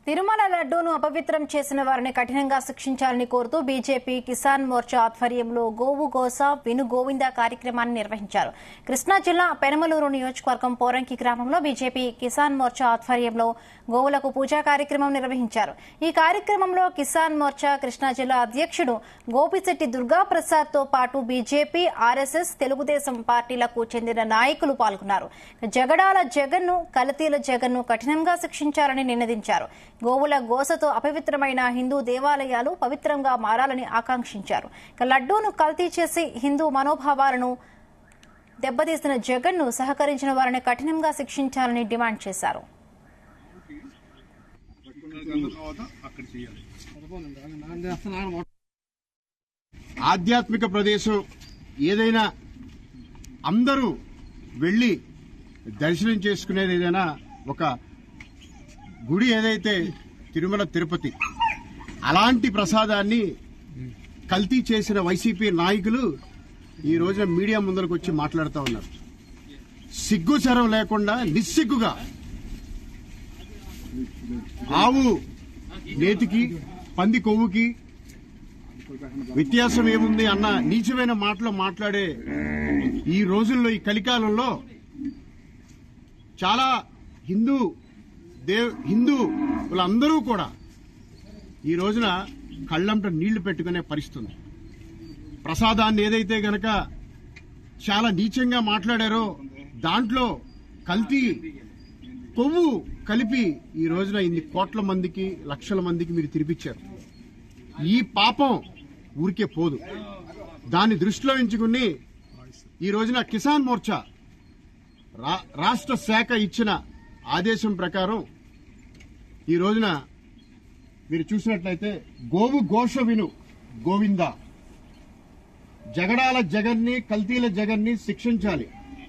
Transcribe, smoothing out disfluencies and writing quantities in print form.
తిరుమల లడ్డూను అపవిత్రం చేసిన వారిని కఠినంగా శిక్షించాలని కోరుతూ బీజేపీ కిసాన్ మోర్చా ఆధ్వర్యంలో గోవు గోస విను గోవింద కార్యక్రమాన్ని నిర్వహించారు. కృష్ణా జిల్లా పెనమలూరు నియోజకవర్గం పోరంకి గ్రామంలో బీజేపీ కిసాన్ మోర్చా ఆధ్వర్యంలో గోవులకు పూజా కార్యక్రమం నిర్వహించారు. ఈ కార్యక్రమంలో కిసాన్ మోర్చా కృష్ణా జిల్లా అధ్యక్షుడు గోపిశెట్టి దుర్గాప్రసాద్ తో పాటు బీజేపీ, ఆర్ఎస్ఎస్, తెలుగుదేశం పార్టీలకు చెందిన నాయకులు పాల్గొన్నారు. జగడాల జగన్ను, కలతీల జగన్ను కఠినంగా శిక్షించాలని నినదించారు. గోవుల గోసతో అపవిత్రమైన హిందూ దేవాలయాలు పవిత్రంగా మారాలని ఆకాంక్షించారు. లడ్డూను కల్తీ చేసి హిందూ మనోభావాలను దెబ్బతీసిన జగన్ను సహకరించిన వారిని కఠినంగా శిక్షించాలని డిమాండ్ చేశారు. ఆధ్యాత్మిక ప్రదేశం ఏదైనా అందరూ వెళ్లి దర్శనం చేసుకునేది ఏదైనా ఒక గుడి ఏదైతే తిరుమల తిరుపతి, అలాంటి ప్రసాదాన్ని కల్తీ చేసిన వైసీపీ నాయకులు ఈ రోజున మీడియా ముందరకు వచ్చి మాట్లాడుతూ ఉన్నారు. సిగ్గు చరం లేకుండా నిస్సిగ్గుగా ఆవు నేతికి పంది కొవ్వుకి వ్యత్యాసం ఏముంది అన్న నీచమైన మాటలు మాట్లాడే ఈ రోజుల్లో, ఈ కలికాలంలో చాలా హిందువులందరూ కూడా ఈ రోజున కళ్ళంట నీళ్లు పెట్టుకునే పరిస్థితి. ప్రసాదాన్ని ఏదైతే గనక చాలా నీచంగా మాట్లాడారో దాంట్లో కల్తీ కొవ్వు కలిపి ఈ రోజున ఇన్ని కోట్ల మందికి, లక్షల మందికి మీరు తినిపించారు. ఈ పాపం ఊరికే పోదు. దాన్ని దృష్టిలో ఉంచుకుని ఈ రోజున కిసాన్ మోర్చా రాష్ట్ర శాఖ ఇచ్చిన ఆదేశం ప్రకారం ఈ రోజున మీరు చూసినట్లయితే గోవు ఘోష విను గోవింద, జగడాల జగన్ని, కల్తీల జగన్ని శిక్షించాలి.